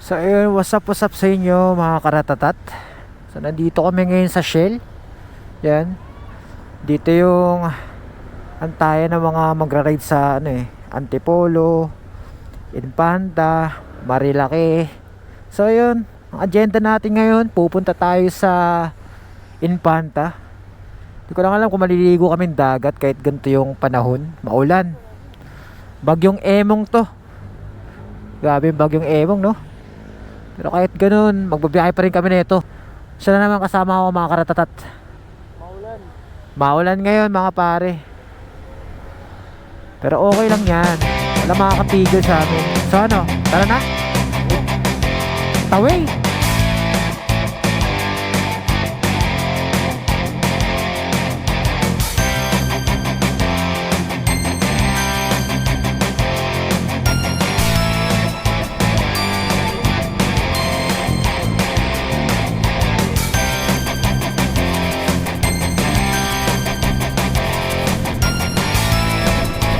So ayun, what's up sa inyo mga karatatat. So nandito kami ngayon sa Shell. Yan. Dito yung antayan ng mga magra-ride sa Antipolo, Infanta, Marilaki. So ayun, ang agenda natin ngayon, pupunta tayo sa Infanta. Hindi ko lang alam kung maliligo kaming dagat kahit ganito yung panahon, maulan. Bagyong Emong to. Grabe yung bagyong Emong, no? Pero kahit ganun, magbabiyahe pa rin kami nito. Siya na naman kasama ako mga karatatat. Maulan. Maulan ngayon mga pare. Pero okay lang yan. Wala makakapigil sa amin. So ano, tara na. Taway.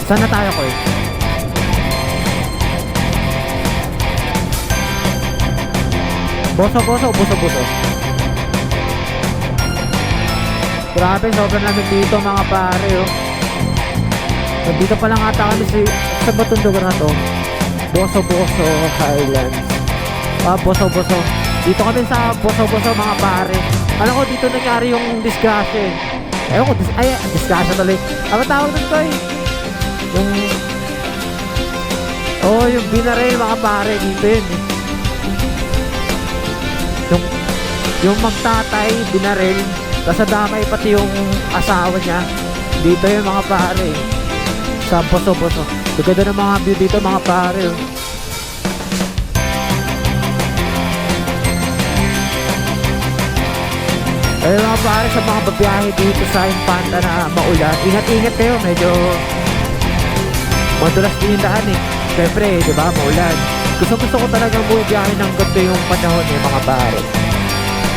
Saan na tayo, Koy? Boso. Grabe, sobrang lamig dito mga pare, oh. Nandito pa lang ata kami sa batong lugar na to. Boso Highlands. Boso. Dito kami sa Boso mga pare. Alam ko dito nangyari yung disgrasya eh. Ewan ko, disgrasya tuloy. Ano tawag nun, Koy? Yung binaril mga pare dito yun eh. Yung magtatay binaril, tapos damay pati yung asawa niya. Dito yung mga pare sa Boso. Ganda ng mga view dito mga pare, oh. Ayun mga pare, sa mga babiyahe dito sa Infanta na maulan, ingat kayo, medyo madulas din yung daan eh. Siyempre, di ba, maulan. Gusto ko talagang bumibiyahe ng ganito yung panahon eh, mga pare.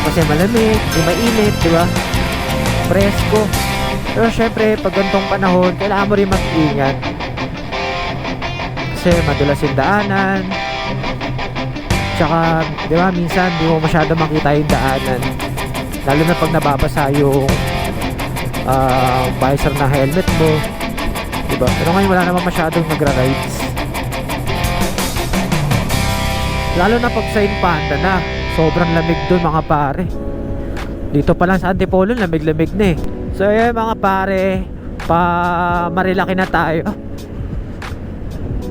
Kasi malamig, di mainit, di ba? Presko. Pero siyempre, pag ganitong panahon, kailangan mo rin mag-ingat. Kasi madulas yung daanan. Tsaka, di ba, minsan di mo masyado makita yung daanan. Lalo na pag nababasa yung visor na helmet mo. Diba? Pero ngayon wala naman masyadong nagra-rides. Lalo na pag sa Infanta na, sobrang lamig dun mga pare. Dito pa lang sa Antipolo, lamig-lamig na eh. So ayun mga pare, Marilaki na tayo.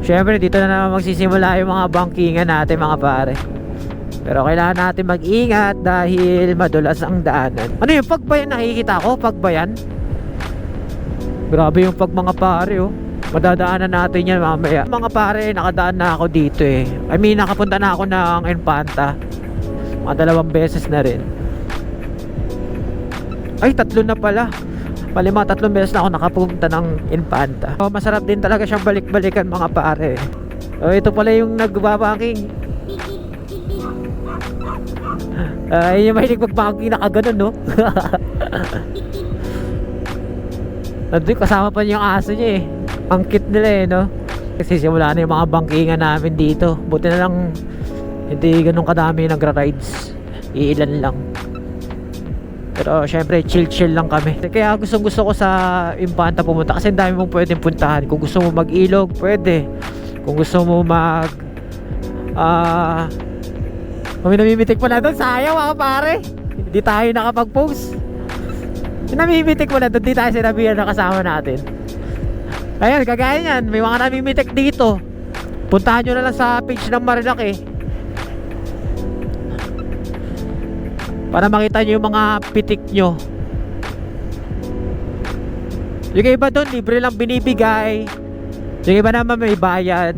Syempre dito na naman magsisimula yung mga bangkingan natin mga pare. Pero kailangan natin mag-ingat dahil madulas ang daanan. Ano yung pagbayan nakikita ko? Pagbayan? Grabe yung pag mga pare, oh. Madadaanan natin yan mamaya. Mga pare, nakadaan na ako dito eh. I mean, nakapunta na ako ng Infanta. Mga 2 beses na rin. Ay, 3 na pala. 3 beses na ako nakapunta ng Infanta. Masarap din talaga siyang balik-balikan mga pare. Ito pala yung nagbabanking. Yung mahilig magbanking na kaganon, no? Nandun kasama pa niya yung aso niya eh. Ang cute nila eh, no? Kasi simula na yung mga bangkingan namin dito. Buti na lang hindi ganun kadami nagra-rides. Iilan lang. Pero syempre chill lang kami. Kaya gusto ko sa Infanta pumunta. Kasi dami mong pwedeng puntahan. Kung gusto mo mag-ilog, pwede. Kung gusto mo may namimitik pa na doon. Sayang mga pare. Hindi tayo nakapag-post. Namimitik mo na doon, di tayo sinabihan na kasama natin. Ayan, kagaya yan, may mga namimitik dito. Puntahan nyo na lang sa page ng Marilaki para makita nyo yung mga pitik nyo. Yung iba doon, libre lang binibigay. Yung iba naman may bayad.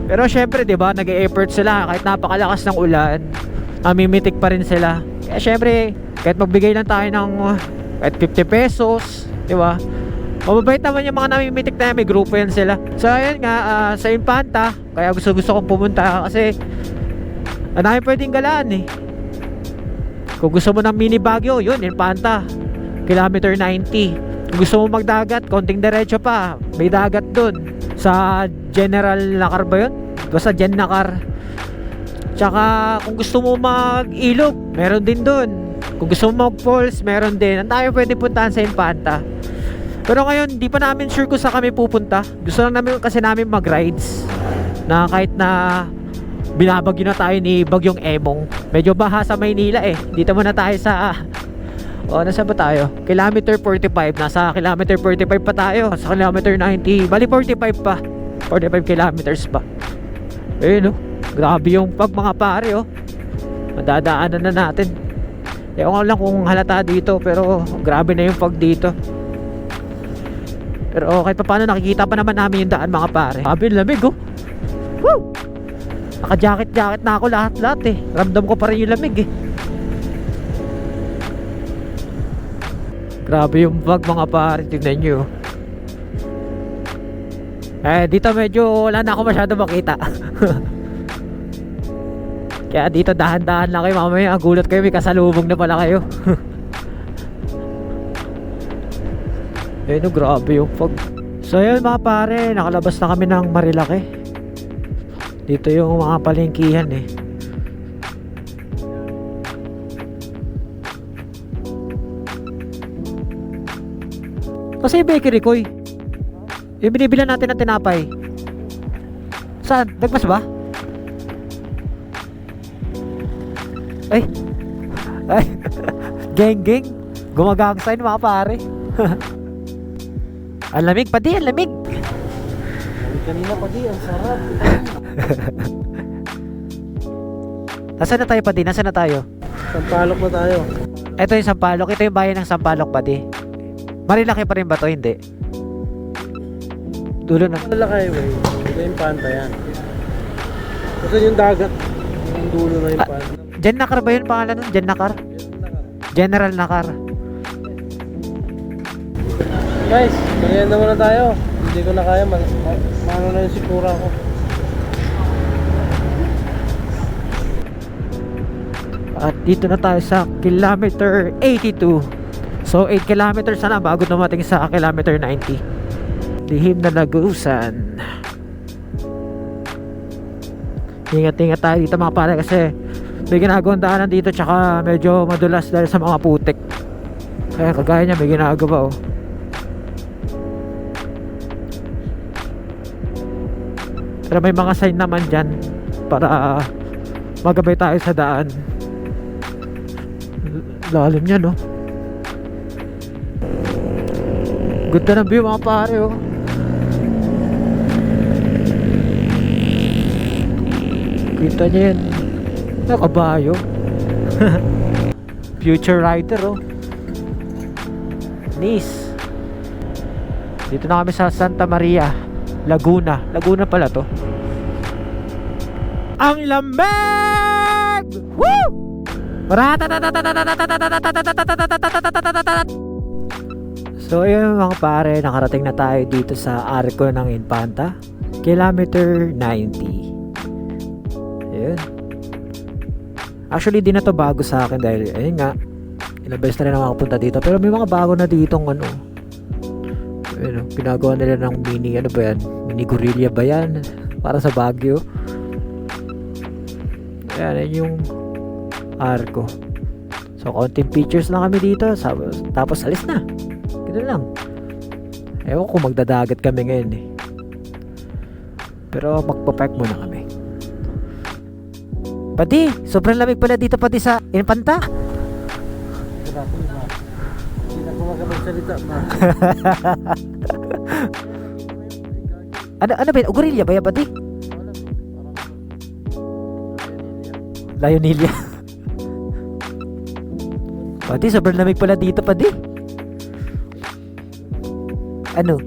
Pero syempre, di ba, nag-e-effort sila kahit napakalakas ng ulan. Namimitik pa rin sila. Kaya syempre, kahit magbigay lang tayo ng kahit 50 pesos, di ba? Mababait naman yung mga namimitik na may grupo yan sila. So ayun nga, sa Infanta, kaya gusto kong pumunta kasi ang dami pwedeng galaan eh. Kung gusto mo ng mini Baguio, yun, Infanta, kilometer 90. Kung gusto mo magdagat, konting diretso pa, may dagat dun. Sa General Nakar ba yun? Basta Gen Nakar. Tsaka kung gusto mo mag-ilog, meron din doon. Kung gusto mo mag-falls, meron din. Ang tayo pwede puntahan sa Infanta. Pero ngayon, di pa namin sure kung saan kami pupunta. Gusto lang namin kasi namin mag-rides. Na kahit na binabagyo na tayo ni Bagyong Emong. Medyo baha sa Maynila eh. Dito muna tayo sa... nasa ba tayo? Kilometer 45. Nasa kilometer 45 pa tayo. Sa kilometer 90. Bali 45 pa. 45 kilometers pa. Ayun oh. Grabe yung pag mga pare oh. Madadaanan na natin. Ewan ko lang kung halata dito, pero grabe na yung pag dito. Pero kahit pa paano nakikita pa naman namin yung daan mga pare. Grabe lamig oh. Woo! Naka-jacket na ako lahat eh. Ramdam ko pa rin yung lamig eh. Grabe yung pag mga pare, tignan nyo. Dito medyo wala na ako masyado makita. Kaya dito dahan-dahan lang kayo. Mamaya gulat kayo, may kasalubong na pala kayo. Grabe yung fog. So yun mga pare, nakalabas na kami ng Marilaki. Dito yung mga palengkihan eh. Kasi yung bakery ko yung binibilan natin ng tinapay. Saan? Nagmas ba? Ay Geng gumagang sign mga pare. Ang lamig pa di, ang lamig. Kanina pa di, ang sarap. Nasaan na tayo pa di? Nasaan na tayo? Sampalok na tayo. Ito yung Sampalok. Ito yung bayan ng Sampalok pa di. Marilaki pa rin ba to? Hindi. Dulo na. Malalaki way. Ito yung panta yan. Ito yung dagat. Yung dulo na yung panta. Jen Nakar ba yun pangalan nun? Jen Nakar? General Nakar. Guys, merienda muna tayo. Hindi ko na kaya. Mano na yung sikura ko. At dito na tayo sa kilometer 82. So 8 kilometers na lang bago dumating sa kilometer 90. Lihim na Lagusan. Ingat-ingat tayo dito mga pare kasi may ginagawang daanan dito tsaka medyo madulas dahil sa mga putik. Kaya kagaya niya may ginagawa oh. Pero may mga sign naman dyan para magabay tayo sa daan. Lalim niya no. Ganda ng view mga pare oh. Kita niya yan. Nakabayo. Future rider oh. Nice. Dito na kami sa Santa Maria, Laguna. Laguna pala to. Ang lamig! Woo! So ayun mga pare, nakarating na tayo dito sa Arco ng Infanta, kilometer 90. Ayun. Actually di na to bago sa akin dahil ayun nga, ilang beses na rin ako makapunta dito. Pero may mga bago na ditong ano, ayun, pinagawa nila ng mini, ano ba yan, mini gorilla ba yan, para sa Baguio. Ayan, ayun yung Arco. So konting pictures lang kami dito, tapos alis na. Ganun lang. Ewan ko magdadagat kami ngayon eh. Pero magpapark muna kami. Pati, sobrang lamig pala dito pati sa Infanta. Grabe ba? Hindi na ko makapagsalita ba? Ano ba yun? Gorilla ba yan pati? Lionelia. Pati, sobrang lamig pala dito pati. Ano?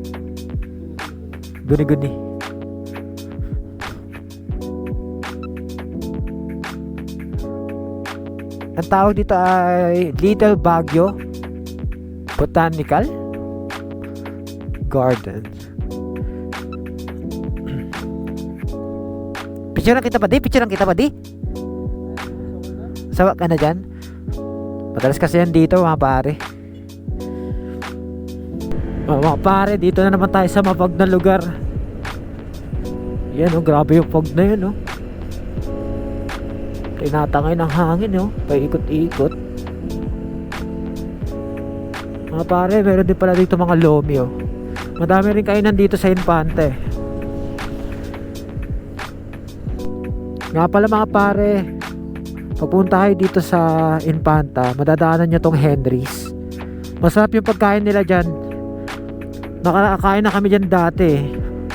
Guni-guni. Ang tawag dito ay Little Baguio Botanical Garden. Picturean kita pa di? Picturean kita pa di? Sawa ka na dyan? Madalas kasi yan dito mga pare. Mga pare, dito na naman tayo sa mapag na lugar. Yan oh, grabe yung fog na yun oh. Tinatangay ng hangin, oh. Paikot-ikot. Mga pare, meron din pala dito mga lomi, oh. Madami rin kainan dito sa Infante. Nga pala mga pare, pagpunta kayo dito sa Infanta, madadaanan nyo tong Henry's. Masarap yung pagkain nila dyan. Nakakain na kami dyan dati.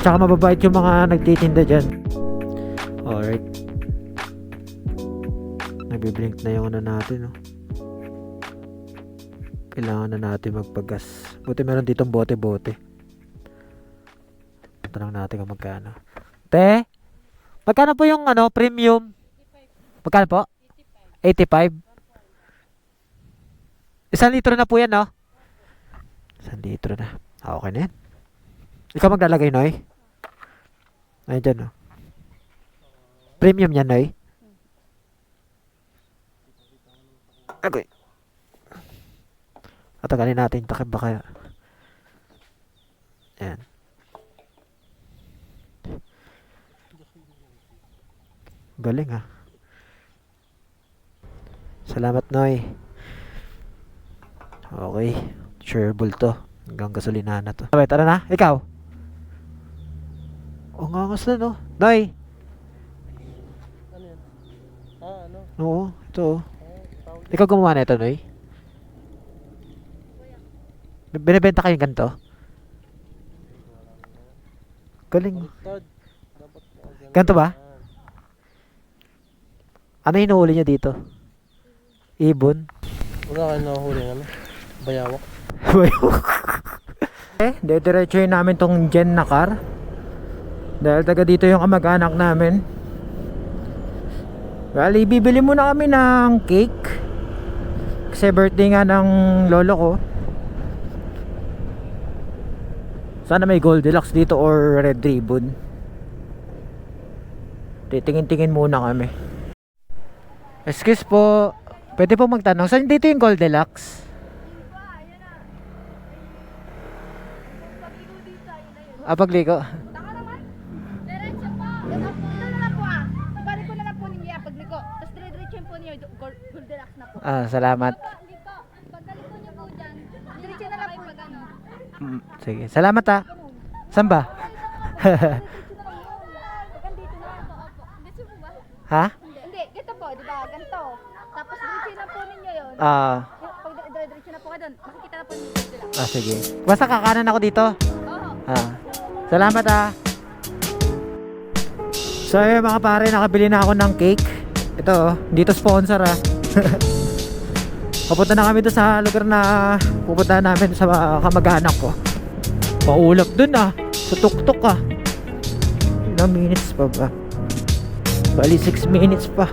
Tsaka mababait yung mga nagtitinda dyan. Alright. Nagbiblink na yung ano natin, no? Kailangan na natin magpagas. Buti meron ditong bote-bote. Tanong natin kung magkano. Te? Magkano po yung ano, premium? Magkano po? 85. 1 litro na po yan, no? 1 litro na. Okay na yan. Ikaw maglalagay, Noy? Ayun dyan, no? Premium yan, Noy? Okay. Tatagalin natin takip baka. Ayan. Galing, ha? Salamat, Noy. Okay. Shareable to. Hanggang gasolina na to. Okay, tara na. Ikaw? O, ngangas na, no? Noy! Ano yan? Ano? Oo, ito, oh. Ikaw gumawa na ito, Noy? Binibenta kayong ganito? Galing. Baliktad. Dapat Ganito ba? Ano hinuhuli niya dito? Ibon? Wala kayo nahuhuli ano? Bayawak. Dediretsuhin namin tong Jen na car. Dahil taga dito yung kamag-anak namin. Well, ibibili muna kami ng cake. Kasi birthday nga ng lolo ko. Sana may Goldilocks dito or Red Ribbon. Titingin-tingin muna kami. Excuse po, pwede po magtanong, saan dito yung Goldilocks? Pagliko. Taka naman. Diretso po. Ito na lang po ah. Ibalik ko na lang po ninyo pagliko. Tapos dire-diretso po niyo Goldilocks na po. Salamat. Dito. Pagkaliko niyo po dyan. Diretso na lang po pag ano. Sige, salamat ha. Saan ba? Hanggang dito na lang po. Opo. Gusto po ba? Ha? Hindi. Ganito po. Di ba? Ganito. Tapos diretso na po ninyo yun. Pag diretso na po ka doon, makikita na po ninyo Goldilocks. Sige. Basta kakanan ako dito. Oo. Salamat So ayun mga pare, nakabili na ako ng cake. Ito oh, dito sponsor Papunta na kami doon sa lugar na pupuntahan namin sa kamag-anak ko. Maulap dun sa tuktok Ilang minutes pa ba? Bali 6 minutes pa.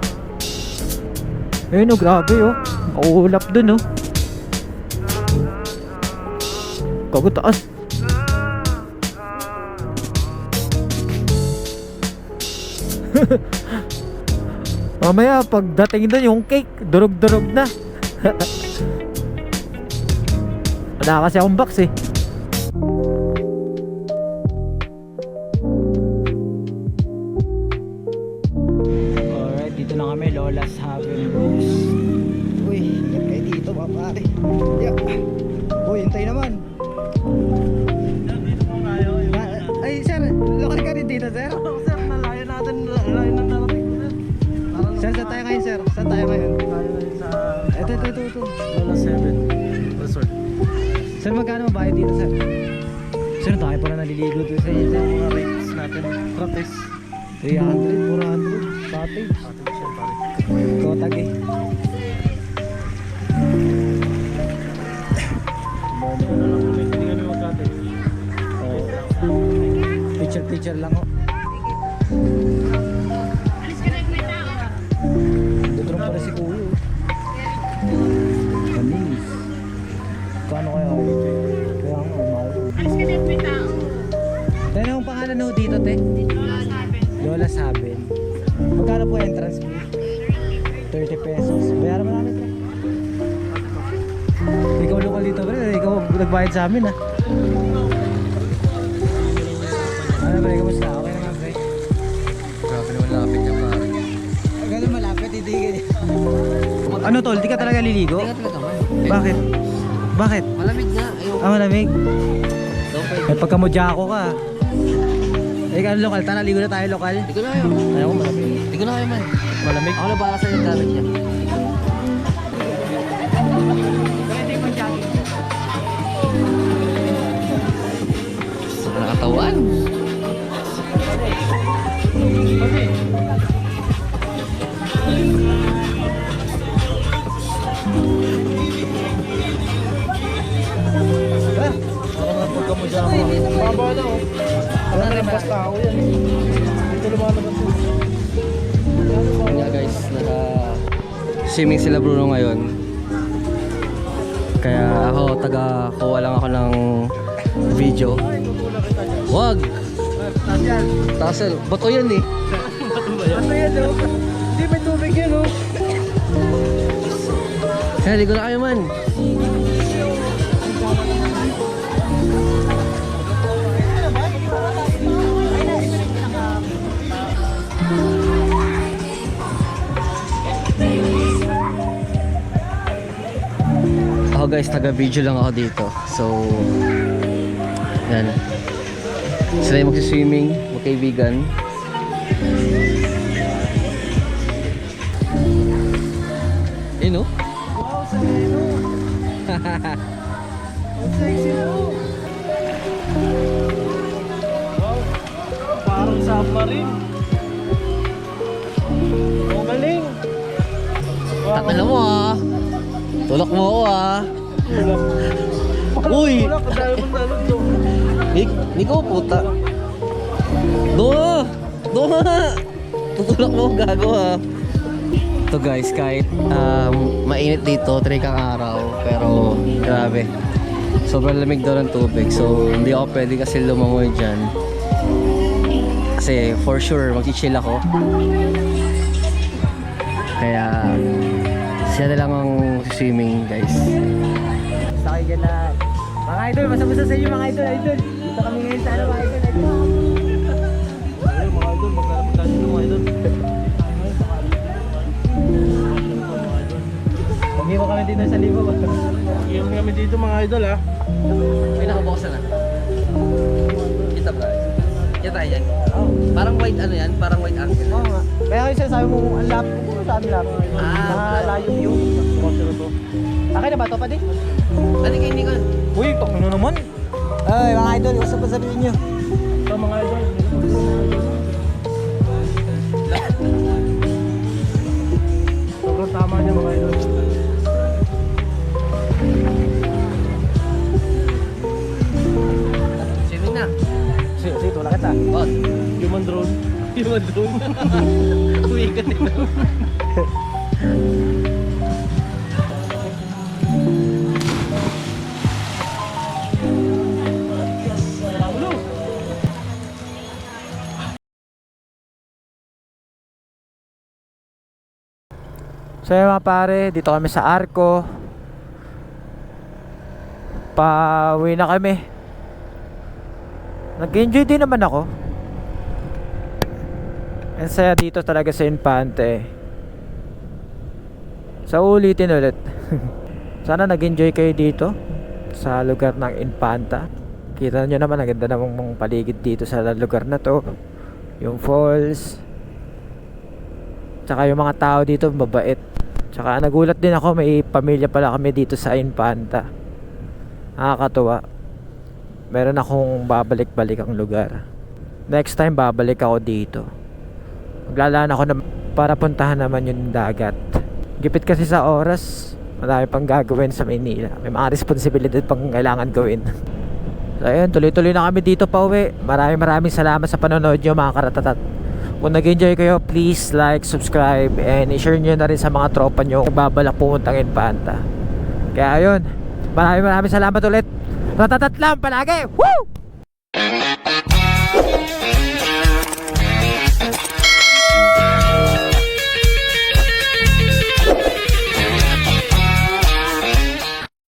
Ayun oh, grabe oh. Maulap dun oh. Kagutaas. Mamaya pagdating doon yung cake durog-durog na. Wala kasi akong box Alright, dito na kami, Lola's Haven Rose. Uy, ingat kayo dito mga pare. Uy, hintay naman. Ay sir, lokal ka rin dito sir? Sir, nalayo natin. Nalayo na narating. Sir, saan tayo ngayon sir? Saan tayo ngayon? Sa Ito. Lola 7 Resort. Sir, magkano mabayad dito sir? Sir, tayo pala naliligo dito sa inyo. Mga rates natin. Practice. 300, 400, cottage. Atin siya pare. Kotag Ano lang kung hindi kami magkatid. Picture lang Dudrong pa rin si Kuya Kanis. Paano kaya? Kaya nga, mahal. Tayo ang pangalan ho dito, te? Lola Saben. Magkano po entrance fee? 30 pesos. Bayaran mo namin, te. Ikaw lokal dito, pre. Ikaw nagbayad sa amin, Ano, pre? Kamusta? Okay naman, pre? Grabe naman lapit niya pare. Ganun malapit, hindi Ano tol, di ka talaga liligo? Hindi ka talaga man. Bakit? Bakit? Malamig nga. Ayoko. Ah, malamig. Daw pwede. May pagkamudyako ka. Eh, ano lokal? Tara, ligo na tayo lokal. Hindi ko na kayo. Ayaw ko malamig. Hindi ko na kayo man. Malamig? Ako na baka sa'yo yung gamit niya. Sa nakatawan. Baba na oh. Parang lampas tao yan. Dito lumalabas oh. Yun nga guys, naka-swimming sila Bruno ngayon. Kaya ako, taga-kuha lang ako ng video. Wag! Tassel, bato yan eh. Ano yan oh? Hindi may tubig yan oh. Kaya ligo na kayo man. Ako guys, taga-video lang ako dito. So, yan. Sila yung magsiswimming, magkaibigan. Yun o? Wow, sa lino. Ang sexy oh. Wow. Parang submarine. Oh, galing. Takala mo ah. Tulak mo ako ah. Uy! Tulak, ang dami mong talon to. Nico, puta. Doon! Doon! Tutulak mo, gago ha. Ito guys, kahit mainit dito, trikang araw, pero grabe. Sobrang lamig daw ng tubig, so hindi ako pwede kasi lumangoy dyan. Kasi for sure, mag-chill ako. Kaya, siya na lang ang swimming guys. Sakay ka na. Mga idol, basta-basta sa inyo mga idol. Dito kami ngayon sa ano mga idol. Ayun, mga idol, maglalapit tayo dito mga idol. Mag-iwa kami dito sa libo. Iyon kami dito mga idol ha. May nakabukasan na. Kita ba? Kita tayo yan. Parang white ano yan? Parang white angle. Oo nga. Kaya kayo sinasabi mo kung ang lapit ko sa amin lapit. Malayo view. Akin na ba ito pa din? Ano kayo hindi ko? Uy, ano naman? Ay, mga idol, usap pa sabihin nyo. Ito mga idol. Sobrang tama niya mga idol. Swimming na. Sige, tulak kita. Bot. Human drone. Human drone. Uwi ka nila. So yun mga pare, dito kami sa Arco. Pauwi na kami. Nag-enjoy din naman ako. Ang saya dito talaga sa Infante. Sa ulitin ulit. Sana nag-enjoy kayo dito sa lugar ng Infanta. Kita nyo naman, ang ganda namang paligid dito sa lugar na to. Yung falls. Tsaka yung mga tao dito mabait. Tsaka nagulat din ako, may pamilya pala kami dito sa Infanta. Nakakatuwa. Meron akong babalik-balik ang lugar. Next time babalik ako dito. Maglalaan ako na para puntahan naman yung dagat. Gipit kasi sa oras. Marami pang gagawin sa Maynila. May mga responsibilidad pang kailangan gawin. So ayun, tuloy-tuloy na kami dito pa uwi. Maraming salamat sa panonood nyo mga karatatat. Kung nag-enjoy kayo, please like, subscribe, and i-share nyo na rin sa mga tropa nyo kung babalak pumuntang Infanta. Kaya ayun, maraming salamat ulit. Ratatat lang palagi! Woo!